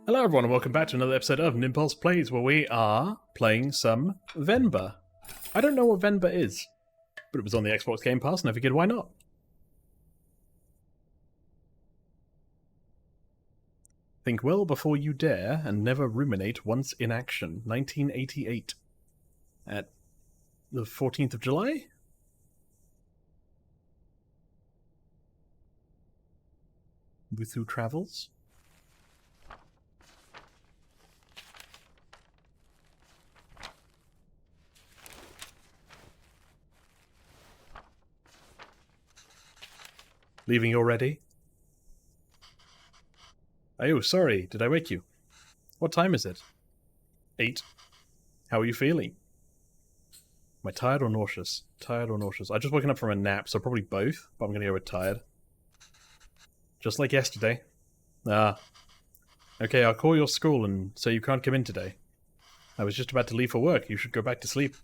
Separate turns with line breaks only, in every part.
Hello everyone and welcome back to another episode of Nimpulse Plays, where we are playing some Venba. I don't know what Venba is, but it was on the Xbox Game Pass and I figured why not? Think well before you dare and never ruminate once in action. 1988. At the 14th of July? Wuthu Travels? Leaving already? Oh, sorry, did I wake you? What time is it? 8. How are you feeling? Am I tired or nauseous? Tired or nauseous? I just woken up from a nap, so probably both, but I'm gonna go with tired. Just like yesterday. Ah. Okay, I'll call your school and say you can't come in today. I was just about to leave for work. You should go back to sleep.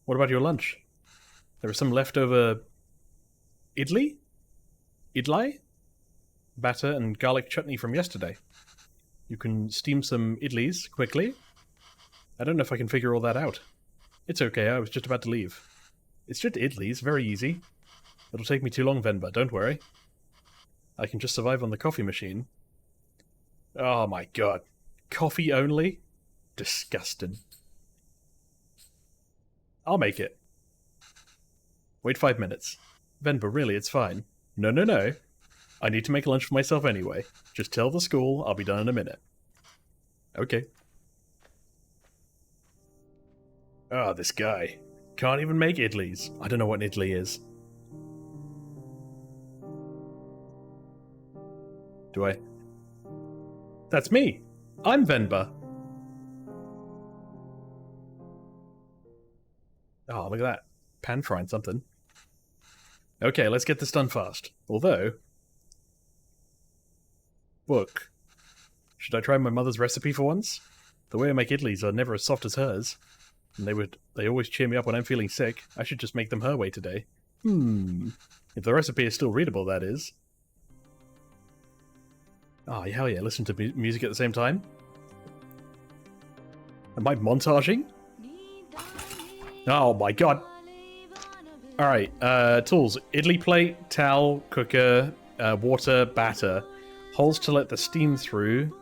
What about your lunch? There was some leftover... idli? Idli? Batter and garlic chutney from yesterday. You can steam some idlis quickly. I don't know if I can figure all that out. It's okay, I was just about to leave. It's just idlis, very easy. It'll take me too long, Venba, don't worry. I can just survive on the coffee machine. Oh my god. Coffee only? Disgusting. I'll make it. Wait 5 minutes. Venba, really, it's fine. No, no, no. I need to make lunch for myself anyway. Just tell the school I'll be done in a minute. Okay. Ah, this guy. Can't even make idlis. I don't know what an idli is. Do I? That's me! I'm Venba! Oh, look at that. Pan frying something. Okay, let's get this done fast. Although... Book. Should I try my mother's recipe for once? The way I make idlis are never as soft as hers. And they always cheer me up when I'm feeling sick. I should just make them her way today. If the recipe is still readable, that is. Oh, hell yeah, listen to music at the same time. Am I montaging? Oh my god. Alright, tools. Idli plate, towel, cooker, water, batter. Holes to let the steam through.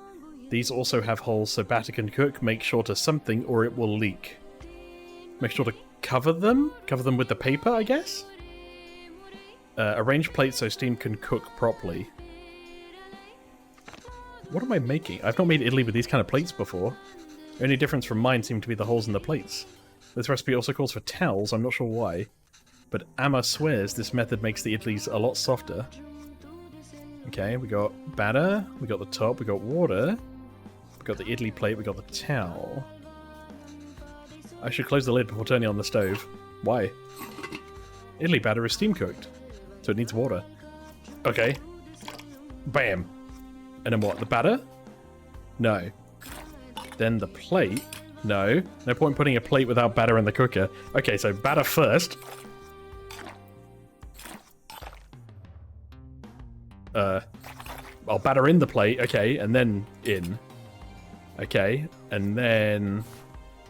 These also have holes so batter can cook. Make sure to something or it will leak. Make sure to cover them? Cover them with the paper, I guess? Arrange plates so steam can cook properly. What am I making? I've not made idli with these kind of plates before. The only difference from mine seem to be the holes in the plates. This recipe also calls for towels, I'm not sure why. But Amma swears this method makes the idlis a lot softer. Okay, we got batter, we got the top, we got water, we got the idli plate, we got the towel. I should close the lid before turning on the stove. Why? Idli batter is steam cooked, so it needs water. Okay. Bam. And then what? The batter? No. Then the plate? No. No point putting a plate without batter in the cooker. Okay, so batter first. I'll batter in the plate, okay, and then in. Okay, and then...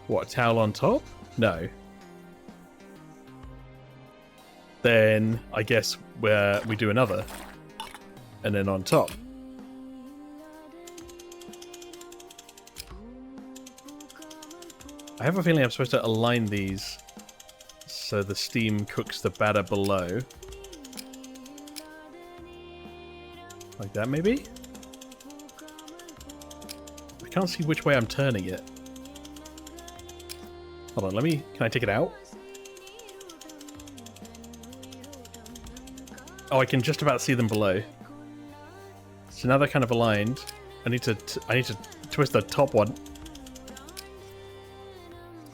What, towel on top? No. Then, I guess, we do another. And then on top. I have a feeling I'm supposed to align these so the steam cooks the batter below. Like that, maybe? I can't see which way I'm turning it. Hold on, can I take it out? Oh, I can just about see them below. So now they're kind of aligned. I need to twist the top one.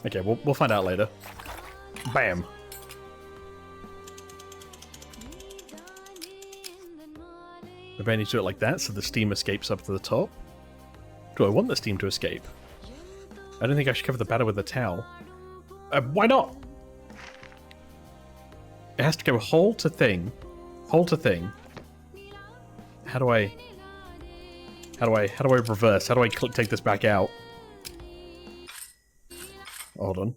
Okay, we'll find out later. Bam. Maybe I need to do it like that so the steam escapes up to the top. Do I want the steam to escape? I don't think I should cover the batter with a towel. Why not? It has to go hole to thing. Hole to thing. How do I reverse? How do I take this back out? Hold on.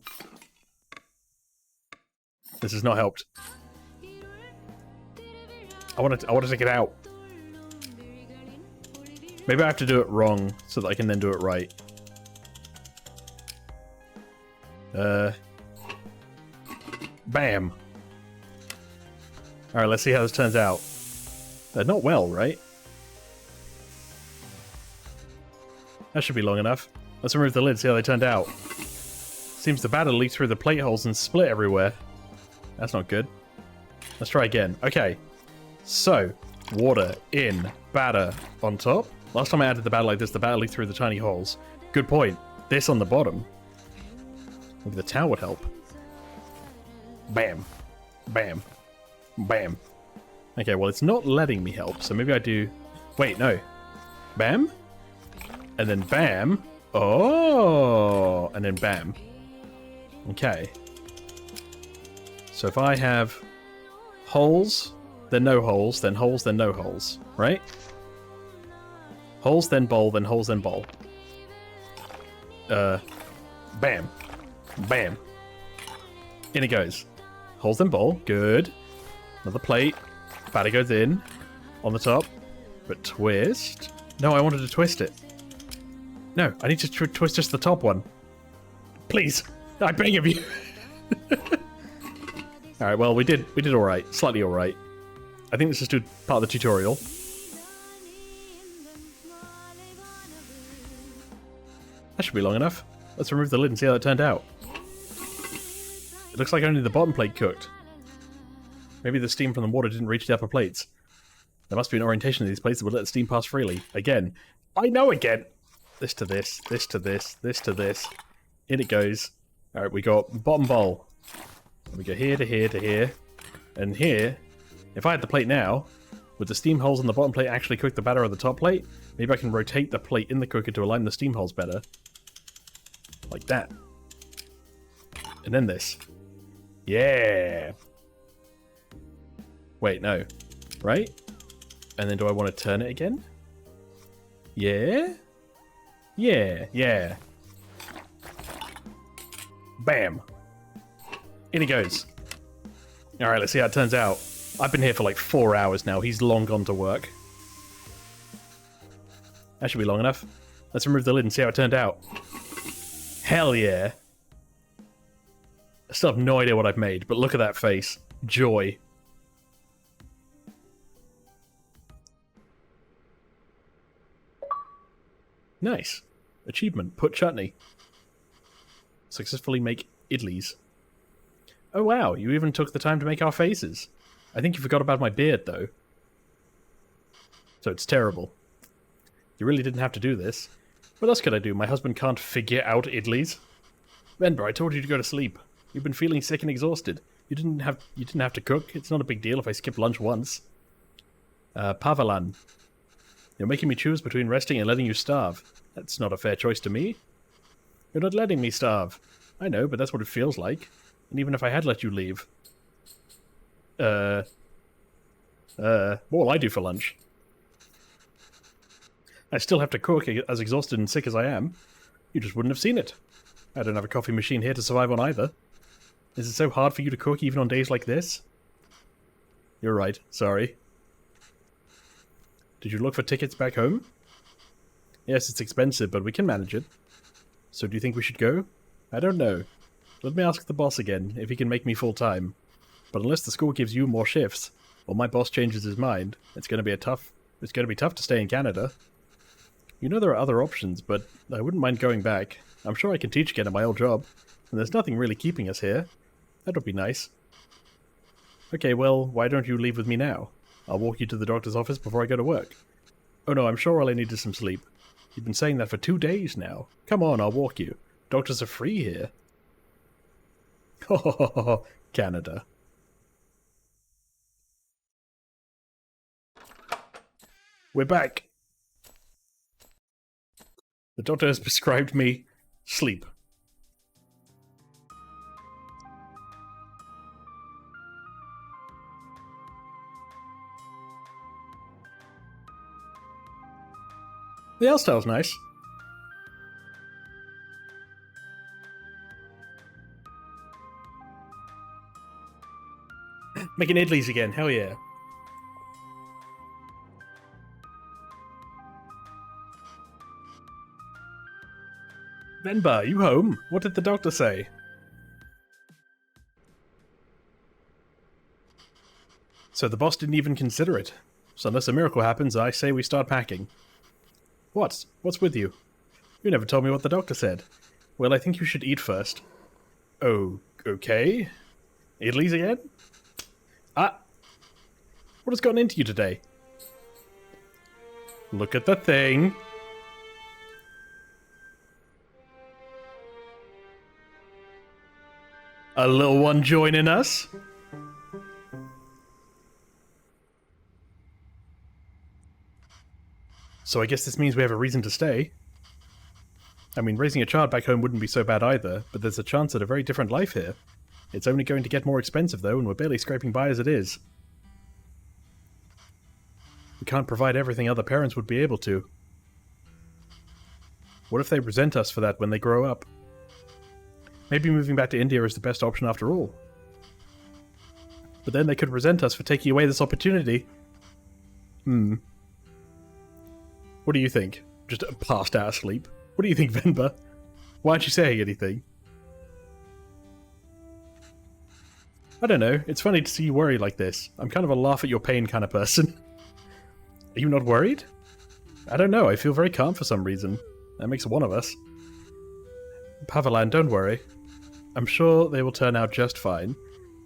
This has not helped. I want to take it out. Maybe I have to do it wrong so that I can then do it right. Bam. Alright, let's see how this turns out. Not well, right? That should be long enough. Let's remove the lid, see how they turned out. Seems the batter leaked through the plate holes and split everywhere. That's not good. Let's try again. Okay. So, water in, batter on top. Last time I added the batter like this, the batter leaked through the tiny holes. Good point. This on the bottom. Maybe the towel would help. Bam. Bam. Bam. Okay, well, it's not letting me help, so maybe I do... Wait, no. Bam? And then bam. Oh! And then bam. Okay. So if I have holes, then no holes, then holes, then no holes, right? Holes, then bowl, then holes, then bowl. Bam. Bam. In it goes. Holes, then bowl. Good. Another plate. Batter goes in. On the top. But twist. No, I wanted to twist it. No, I need to twist just the top one. Please. I beg of you. Alright, well, we did alright. Slightly alright. I think this is part of the tutorial. That should be long enough. Let's remove the lid and see how that turned out. It looks like only the bottom plate cooked. Maybe the steam from the water didn't reach the upper plates. There must be an orientation of these plates that would let the steam pass freely. Again. I know again! This to this, this to this, this to this. In it goes. Alright, we got bottom bowl. We go here to here to here. And here, if I had the plate now, would the steam holes in the bottom plate actually cook the batter on the top plate? Maybe I can rotate the plate in the cooker to align the steam holes better. Like that. And then this. Yeah! Wait, no. Right? And then do I want to turn it again? Yeah? Yeah, yeah. Bam. In it goes. Alright, let's see how it turns out. I've been here for like 4 hours now. He's long gone to work. That should be long enough. Let's remove the lid and see how it turned out. Hell yeah. I still have no idea what I've made, but look at that face. Joy. Nice. Achievement. Put chutney. Successfully make idlis. Oh wow, you even took the time to make our faces. I think you forgot about my beard, though. So it's terrible. You really didn't have to do this. What else could I do? My husband can't figure out idlis. Venba, I told you to go to sleep. You've been feeling sick and exhausted. You didn't have to cook. It's not a big deal if I skip lunch once. Pavalan. You're making me choose between resting and letting you starve. That's not a fair choice to me. You're not letting me starve. I know, but that's what it feels like. And even if I had let you leave... what will I do for lunch? I still have to cook, as exhausted and sick as I am. You just wouldn't have seen it. I don't have a coffee machine here to survive on either. Is it so hard for you to cook even on days like this? You're right, sorry. Did you look for tickets back home? Yes, it's expensive, but we can manage it. So do you think we should go? I don't know. Let me ask the boss again, if he can make me full-time. But unless the school gives you more shifts, or my boss changes his mind, it's going to be tough to stay in Canada. You know there are other options, but I wouldn't mind going back. I'm sure I can teach again at my old job, and there's nothing really keeping us here. That would be nice. Okay, well, why don't you leave with me now? I'll walk you to the doctor's office before I go to work. Oh no, I'm sure all I need is some sleep. You've been saying that for 2 days now. Come on, I'll walk you. Doctors are free here. Oh, Canada. We're back. The doctor has prescribed me Sleep. The hairstyle's nice. Making idlies again, hell yeah. Venba, you home? What did the doctor say? So the boss didn't even consider it. So unless a miracle happens, I say we start packing. What? What's with you? You never told me what the doctor said. Well, I think you should eat first. Oh, okay. Idlies again? Ah! What has gotten into you today? Look at the thing. A little one joining us? So I guess this means we have a reason to stay. I mean, raising a child back home wouldn't be so bad either, but there's a chance at a very different life here. It's only going to get more expensive though, and we're barely scraping by as it is. We can't provide everything other parents would be able to. What if they resent us for that when they grow up? Maybe moving back to India is the best option after all. But then they could resent us for taking away this opportunity. What do you think? Just passed out of sleep. What do you think, Venba? Why aren't you saying anything? I don't know. It's funny to see you worry like this. I'm kind of a laugh at your pain kind of person. Are you not worried? I don't know. I feel very calm for some reason. That makes one of us. Pavalan, don't worry. I'm sure they will turn out just fine.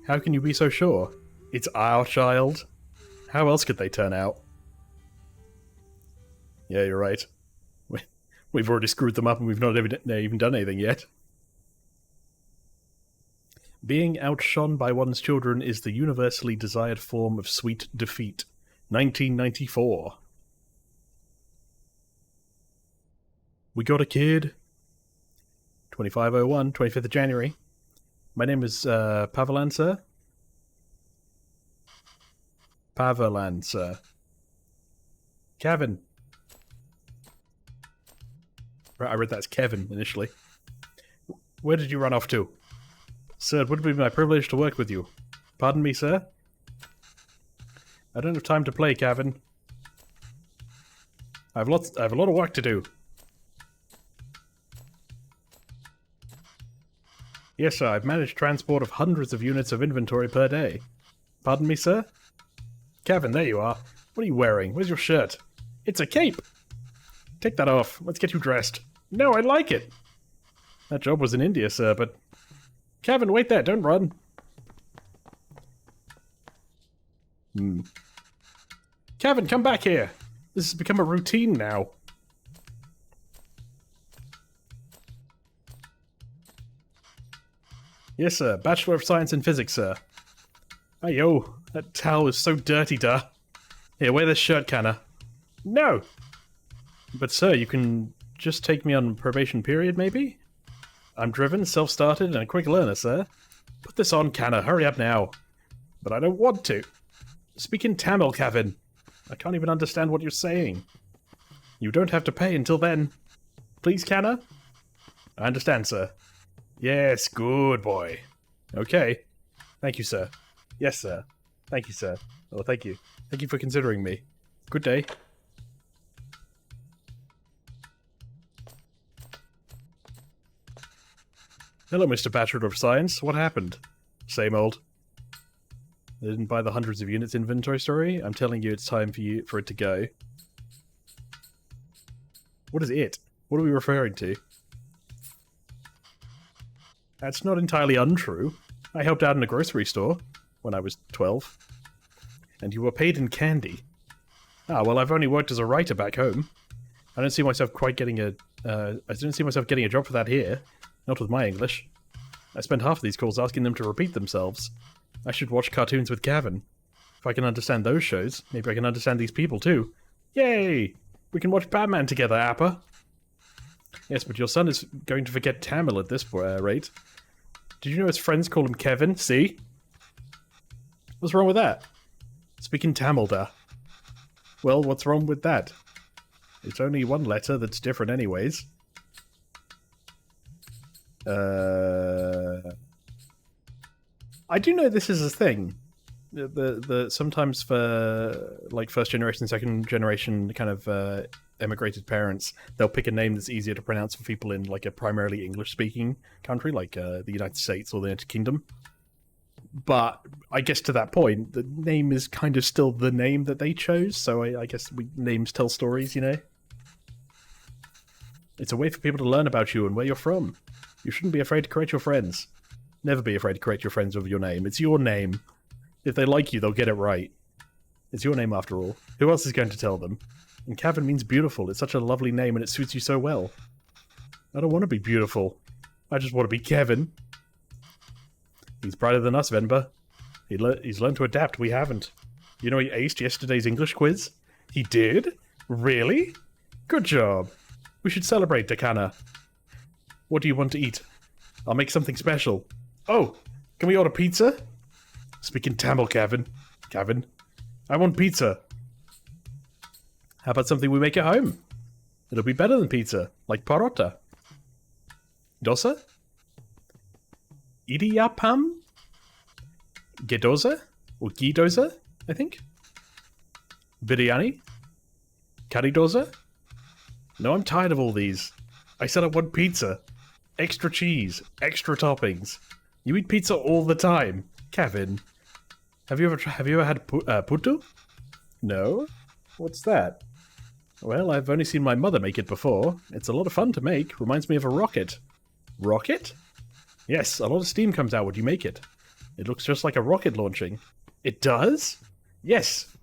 How can you be so sure? It's our child. How else could they turn out? Yeah, you're right. We've already screwed them up and we've not even done anything yet. Being outshone by one's children is the universally desired form of sweet defeat. 1994. We got a kid. 2501, 25th of January. My name is Pavalan, sir. Pavalan, sir. Kevin. I read that as Kevin initially. Where did you run off to? Sir, it would be my privilege to work with you. Pardon me, sir? I don't have time to play, Kevin. I have a lot of work to do. Yes, sir, I've managed transport of hundreds of units of inventory per day. Pardon me, sir? Kevin, there you are. What are you wearing? Where's your shirt? It's a cape! Take that off. Let's get you dressed. No, I like it! That job was in India, sir, but... Kevin, wait there, don't run. Kevin, come back here! This has become a routine now. Yes, sir. Bachelor of Science in Physics, sir. Hey, yo. That towel is so dirty, duh. Here, wear this shirt, canna. No! But, sir, you can just take me on probation period, maybe? I'm driven, self-started, and a quick learner, sir. Put this on, canna. Hurry up now. But I don't want to. Speak in Tamil, Kevin. I can't even understand what you're saying. You don't have to pay until then. Please, canna? I understand, sir. Yes, good boy. Okay. Thank you, sir. Yes, sir. Thank you, sir. Oh, thank you. Thank you for considering me. Good day. Hello, Mr. Bachelor of Science. What happened? Same old. They didn't buy the hundreds of units inventory story? I'm telling you, it's time for it to go. What is it? What are we referring to? That's not entirely untrue. I helped out in a grocery store when I was 12. And you were paid in candy. Ah, well, I've only worked as a writer back home. I don't see myself quite getting a... I don't see myself getting a job for that here. Not with my English. I spend half of these calls asking them to repeat themselves. I should watch cartoons with Gavin. If I can understand those shows, maybe I can understand these people too. Yay! We can watch Batman together, Appa. Yes, but your son is going to forget Tamil at this rate. Did you know his friends call him Kevin? See? What's wrong with that? Speaking Tamil, da. Well, what's wrong with that? It's only one letter that's different anyways. I do know this is a thing. The sometimes for like first generation, second generation kind of emigrated parents, they'll pick a name that's easier to pronounce for people in like a primarily English speaking country, like the United States or the United Kingdom. But I guess to that point, the name is kind of still the name that they chose, so I guess names tell stories, you know? It's a way for people to learn about you and where you're from. You shouldn't be afraid to correct your friends. Never be afraid to correct your friends over your name. It's your name. If they like you, they'll get it right. It's your name after all. Who else is going to tell them? And Kevin means beautiful. It's such a lovely name and it suits you so well. I don't want to be beautiful. I just want to be Kevin. He's brighter than us, Venba. He's learned to adapt. We haven't. You know he aced yesterday's English quiz? He did? Really? Good job. We should celebrate, Dakana. What do you want to eat? I'll make something special. Oh, can we order pizza? Speaking Tamil, Kevin. Kevin, I want pizza. How about something we make at home? It'll be better than pizza, like parota. Dosa? Idiyappam? Gedosa? Or Gidosa, I think? Biryani? Karidosa? No, I'm tired of all these. I said I want pizza. Extra cheese. Extra toppings. You eat pizza all the time. Kevin. Have you ever had putu? No? What's that? Well, I've only seen my mother make it before. It's a lot of fun to make. Reminds me of a rocket. Rocket? Yes, a lot of steam comes out when you make it. It looks just like a rocket launching. It does? Yes.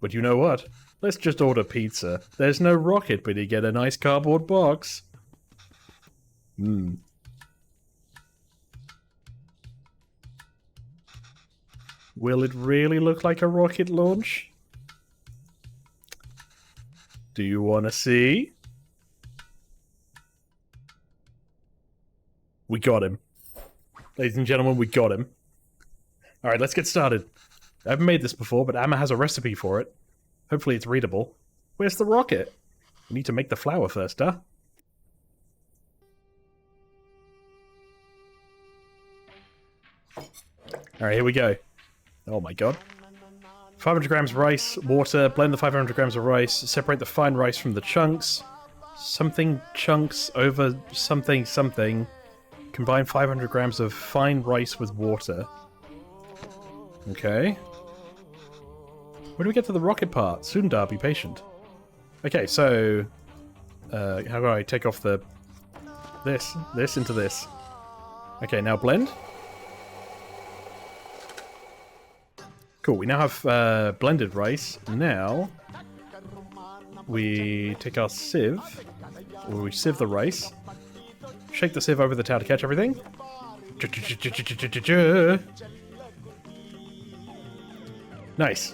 But you know what? Let's just order pizza. There's no rocket, but you get a nice cardboard box. Will it really look like a rocket launch? Do you want to see? We got him. Ladies and gentlemen, we got him. Alright, let's get started. I haven't made this before, but Amma has a recipe for it. Hopefully it's readable. Where's the rocket? We need to make the flour first, huh? Alright, here we go. Oh my god. 500 grams rice, water, blend the 500 grams of rice, separate the fine rice from the chunks. Something chunks over something something. Combine 500 grams of fine rice with water. Okay. Where do we get to the rocket part? Sundar, be patient. Okay, so... how do I take off the... This into this. Okay, now blend. Cool, we now have blended rice. Now, we take our sieve, or we sieve the rice, shake the sieve over the towel to catch everything. Nice.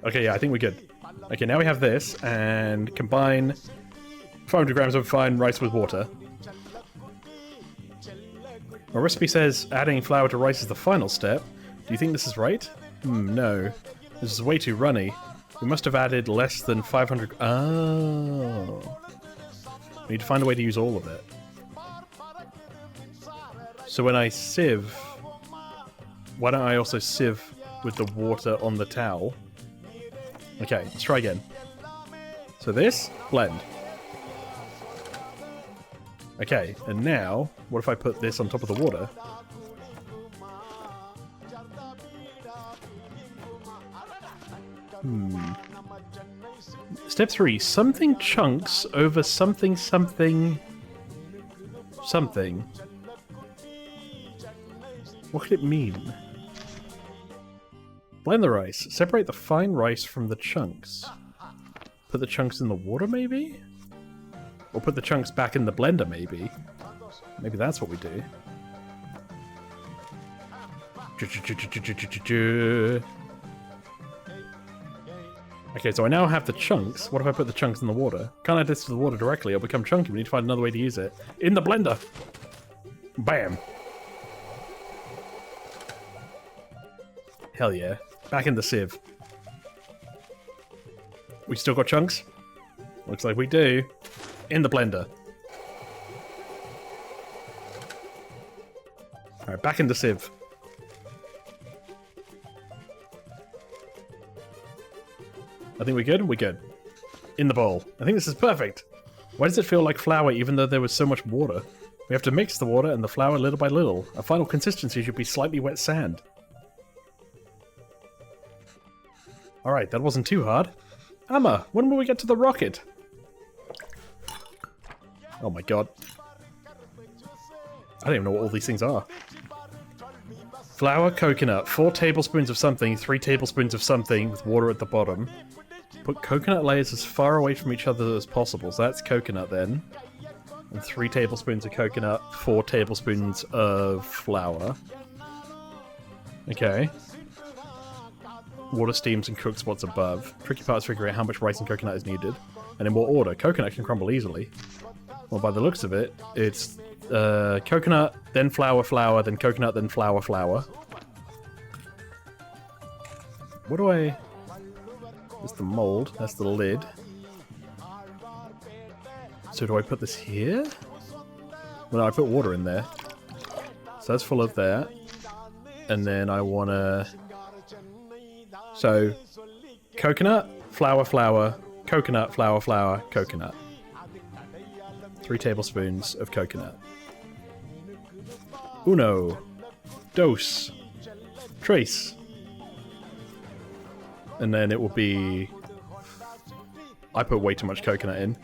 Okay, yeah, I think we're good. Okay, now we have this, and combine 500 grams of fine rice with water. Our recipe says adding flour to rice is the final step. Do you think this is right? No. This is way too runny. We must have added less than 500... Oh. We need to find a way to use all of it. So when I sieve... Why don't I also sieve with the water on the towel? Okay, let's try again. So this, blend. Okay, and now, what if I put this on top of the water? Step 3. Something chunks over something something... something. What could it mean? Blend the rice. Separate the fine rice from the chunks. Put the chunks in the water, maybe? Or put the chunks back in the blender, maybe? Maybe that's what we do. Okay, so I now have the chunks. What if I put the chunks in the water? Can't add this to the water directly. It'll become chunky. We need to find another way to use it. In the blender! Bam! Hell yeah. Back in the sieve. We still got chunks? Looks like we do. In the blender. Alright, back in the sieve. I think we're good? We're good. In the bowl. I think this is perfect. Why does it feel like flour even though there was so much water? We have to mix the water and the flour little by little. Our final consistency should be slightly wet sand. Alright, that wasn't too hard. Amma, when will we get to the rocket? Oh my god. I don't even know what all these things are. Flour, coconut, 4 tablespoons of something, 3 tablespoons of something with water at the bottom. Put coconut layers as far away from each other as possible. So that's coconut then. And 3 tablespoons of coconut, 4 tablespoons of flour. Okay. Water steams and cooks what's above. Tricky part is figuring out how much rice and coconut is needed. And in what order? Coconut can crumble easily. Well, by the looks of it, it's coconut, then flour, flour, then coconut, then flour, flour. What do I... That's the mold. That's the lid. So do I put this here? Well, no, I put water in there. So that's full of that. And then I want to... So, coconut, flour, flour, coconut, flour, flour, coconut. 3 tablespoons of coconut. Uno. Dos. Tres. And then it will be... I put way too much coconut in.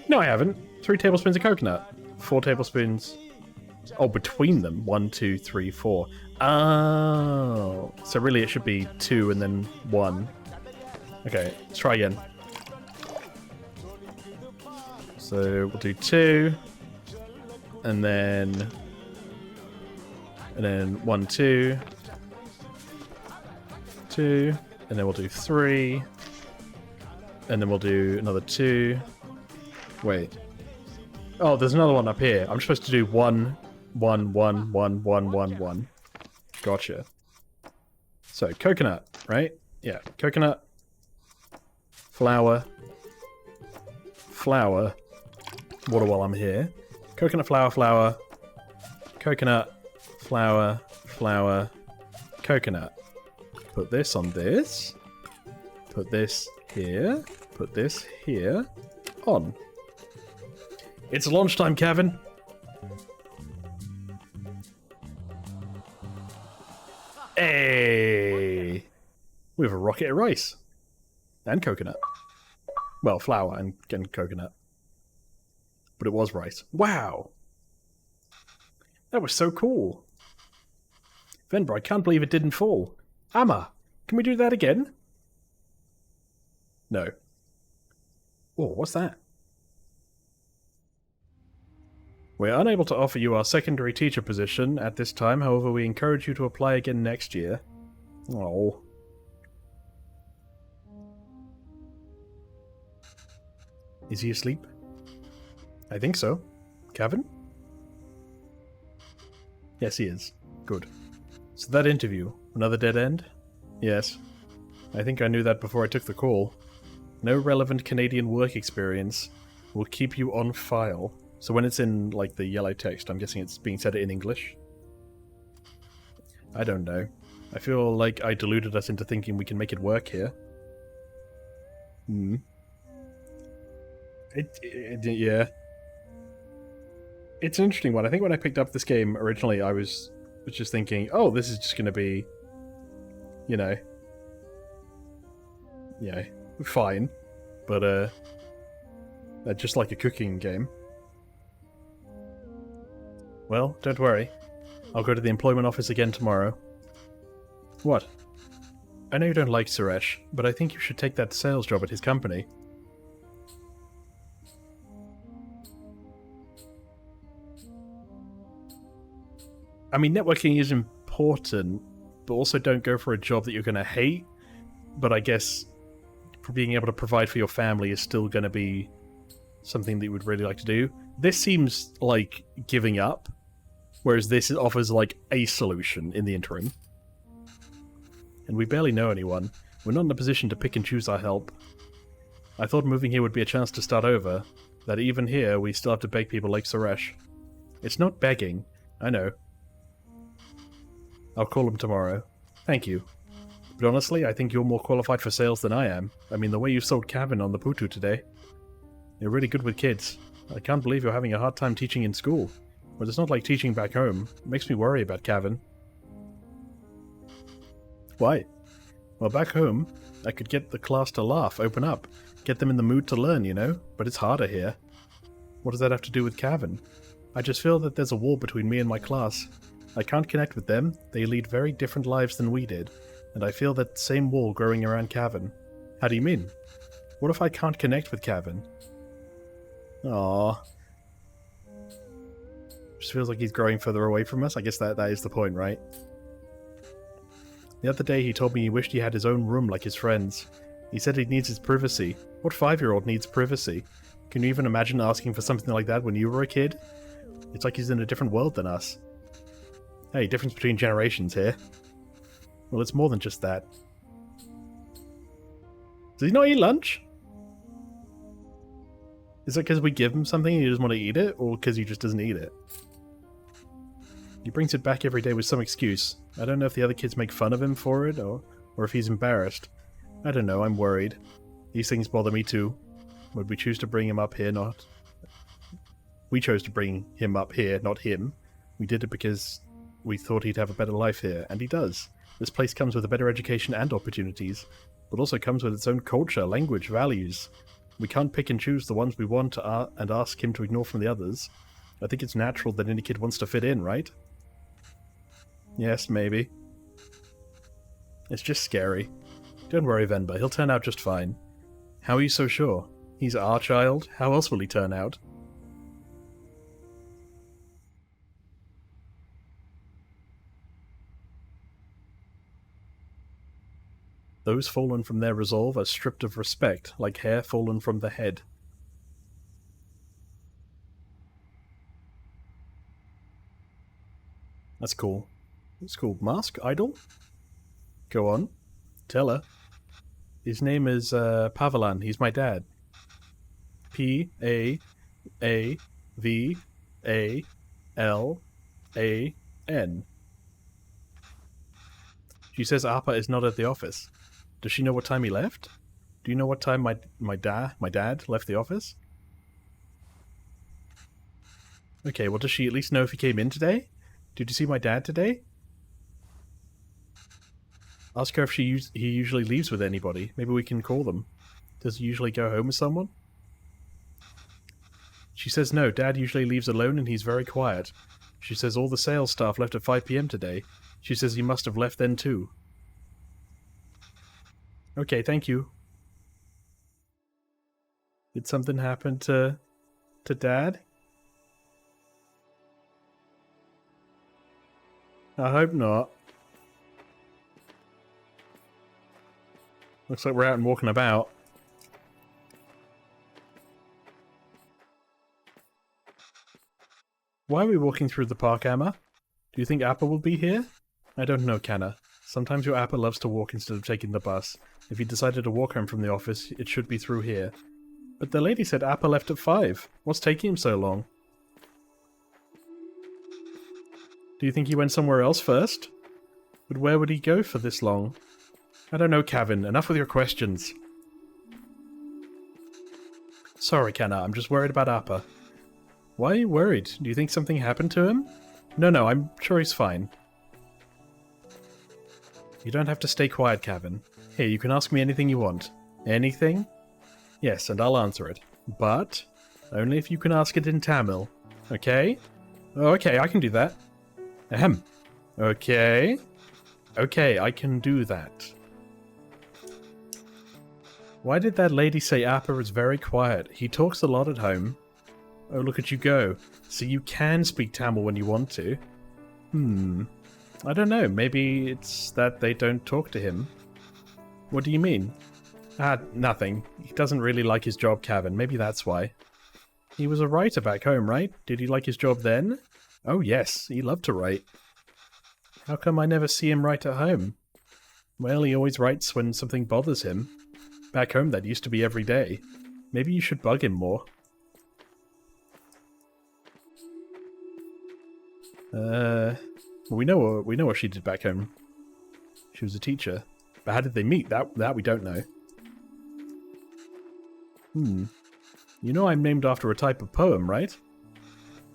No, I haven't. 3 tablespoons of coconut. 4 tablespoons... Oh, between them. 1, 2, 3, 4. Oh. So really it should be 2 and then 1. Okay, let's try again. So we'll do 2. And then 1, 2. 2. And then we'll do 3. And then we'll do another 2. Wait. Oh, there's another one up here. I'm supposed to do 1, 1, 1, 1, 1, 1, 1. Gotcha. So, coconut, right? Yeah, coconut. Flour. Flour. Water while I'm here. Coconut, flour, flour. Coconut, flour, flour, coconut. Put this on this. Put this here. Put this here. On. It's lunchtime, Kevin. Hey! We have a rocket of rice. And coconut. Well, flour and coconut. But it was rice. Wow! That was so cool. Venba, I can't believe it didn't fall. Amma, can we do that again? No. Oh, what's that? We're unable to offer you our secondary teacher position at this time, however we encourage you to apply again next year. Oh. Is he asleep? I think so. Kevin? Yes, he is. Good. So that interview, another dead end? Yes. I think I knew that before I took the call. No relevant Canadian work experience. Will keep you on file. So when it's in, like, the yellow text, I'm guessing it's being said in English? I don't know. I feel like I deluded us into thinking we can make it work here. Hmm. Yeah. It's an interesting one. I think when I picked up this game originally, I was just thinking, oh, this is just going to be, you know, fine. But, just like a cooking game. Well, don't worry. I'll go to the employment office again tomorrow. What? I know you don't like Suresh, but I think you should take that sales job at his company. I mean, networking is important, but also don't go for a job that you're going to hate. but I guess being able to provide for your family is still going to be something that you would really like to do. This seems like giving up, whereas this offers like a solution in the interim. And we barely know anyone. We're not in a position to pick and choose our help. I thought moving here would be a chance to start over, that even here we still have to beg people like Suresh. It's not begging, I know. I'll call him tomorrow. Thank you. But honestly, I think you're more qualified for sales than I am. I mean, the way you sold Kevin on the Putu today. You're really good with kids. I can't believe you're having a hard time teaching in school. But it's not like teaching back home. It makes me worry about Kevin. Why? Well, back home, I could get the class to laugh, open up, get them in the mood to learn, you know? But it's harder here. What does that have to do with Kevin? I just feel that there's a wall between me and my class. I can't connect with them. They lead very different lives than we did. And I feel that same wall growing around Kevin. How do you mean? What if I can't connect with Kevin? Aww. Just feels like he's growing further away from us. I guess that is the point, right? The other day he told me he wished he had his own room like his friends. He said he needs his privacy. What 5-year-old needs privacy? Can you even imagine asking for something like that when you were a kid? It's like he's in a different world than us. Hey, difference between generations here. Well, it's more than just that. Does he not eat lunch? Is it because we give him something and he doesn't want to eat it, or because he just doesn't eat it? He brings it back every day with some excuse. I don't know if the other kids make fun of him for it, or if he's embarrassed. I don't know, I'm worried. These things bother me too. Would we choose to bring him up here, not... We chose to bring him up here, not him. We did it because we thought he'd have a better life here, and he does. This place comes with a better education and opportunities, but also comes with its own culture, language, values. We can't pick and choose the ones we want and ask him to ignore from the others. I think it's natural that any kid wants to fit in, right? Yes, maybe. It's just scary. Don't worry, Venba, he'll turn out just fine. How are you so sure? He's our child. How else will he turn out? Those fallen from their resolve are stripped of respect, like hair fallen from the head. That's cool. It's cool. Mask? Idol? Go on. Tell her. His name is Pavelan. He's my dad. P-A-A-V-A-L-A-N. She says Appa is not at the office. Does she know what time he left? Do you know what time my dad left the office? Okay, well, does she at least know if he came in today? Did you see my dad today? Ask her if he usually leaves with anybody. Maybe we can call them. Does he usually go home with someone? She says no, Dad usually leaves alone and he's very quiet. She says all the sales staff left at 5 PM today. She says he must have left then too. Okay, thank you. Did something happen to Dad? I hope not. Looks like we're out and walking about. Why are we walking through the park, Emma? Do you think Appa will be here? I don't know, Kanna. Sometimes your Appa loves to walk instead of taking the bus. If he decided to walk home from the office, it should be through here. But the lady said Appa left at 5. What's taking him so long? Do you think he went somewhere else first? But where would he go for this long? I don't know, Kevin. Enough with your questions. Sorry, Kanna. I'm just worried about Appa. Why are you worried? Do you think something happened to him? No, I'm sure he's fine. You don't have to stay quiet, Kevin. Here, you can ask me anything you want. Anything? Yes, and I'll answer it. But only if you can ask it in Tamil. Okay? Oh, okay, I can do that. Ahem. Okay. Okay, I can do that. Why did that lady say Appa is very quiet? He talks a lot at home. Oh, look at you go. So you can speak Tamil when you want to. I don't know. Maybe it's that they don't talk to him. What do you mean? Ah, nothing. He doesn't really like his job, Cavan. Maybe that's why. He was a writer back home, right? Did he like his job then? Oh yes, he loved to write. How come I never see him write at home? Well, he always writes when something bothers him. Back home that used to be every day. Maybe you should bug him more. We know what she did back home. She was a teacher. But how did they meet? That we don't know. You know I'm named after a type of poem, right?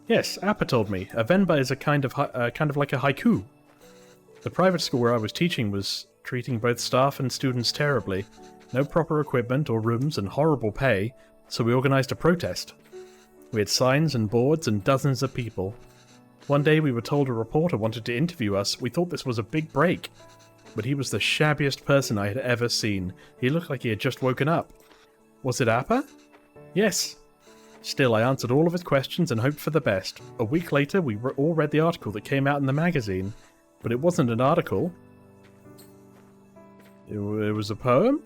Yes, Appa told me. A Venba is a kind of like a haiku. The private school where I was teaching was treating both staff and students terribly. No proper equipment or rooms and horrible pay, so we organized a protest. We had signs and boards and dozens of people. One day we were told a reporter wanted to interview us. We thought this was a big break. But he was the shabbiest person I had ever seen. He looked like he had just woken up. Was it Appa? Yes. Still, I answered all of his questions and hoped for the best. A week later, we all read the article that came out in the magazine. But it wasn't an article. It was a poem?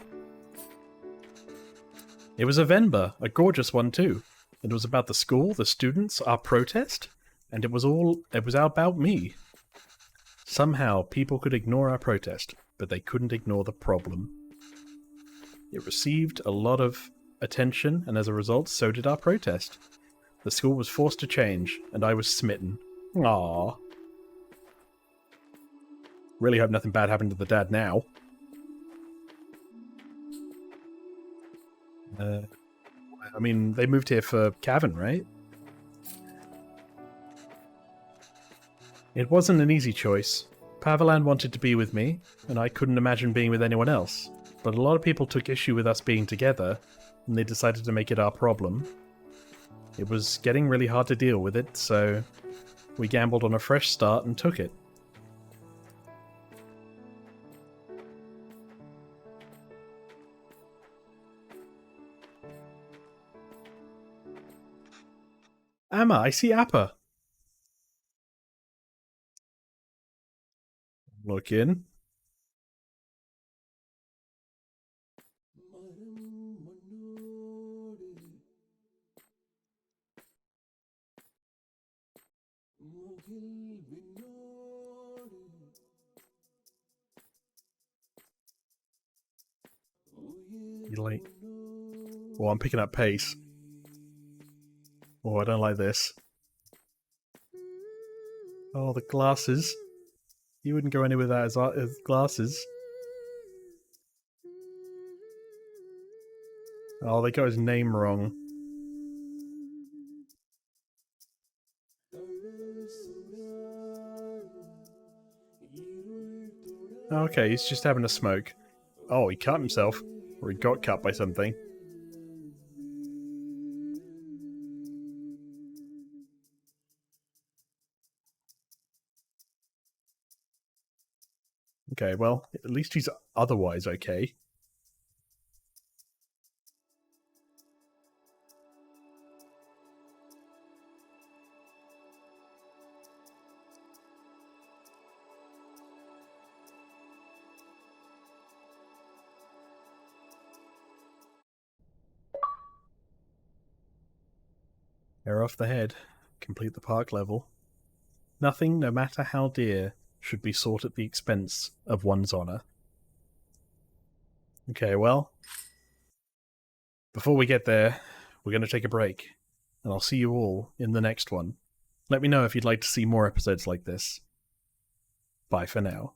It was a Venba, a gorgeous one too. It was about the school, the students, our protest, and it was about me. Somehow, people could ignore our protest, but they couldn't ignore the problem. It received a lot of attention, and as a result, so did our protest. The school was forced to change, and I was smitten. Aww. Really hope nothing bad happened to the dad now. I mean, they moved here for Cavan, right? It wasn't an easy choice. Pavalan wanted to be with me, and I couldn't imagine being with anyone else. But a lot of people took issue with us being together, and they decided to make it our problem. It was getting really hard to deal with it, so we gambled on a fresh start and took it. Amma, I see Appa. Look in. You like... Oh, I'm picking up pace. Oh, I don't like this. Oh, the glasses. You wouldn't go anywhere without his glasses. Oh, they got his name wrong. Okay, he's just having a smoke. Oh, he cut himself. Or he got cut by something. Okay, well, at least he's otherwise okay. Hair off the head. Complete the park level. Nothing, no matter how dear, should be sought at the expense of one's honor. Okay, well, before we get there, we're going to take a break, and I'll see you all in the next one. Let me know if you'd like to see more episodes like this. Bye for now.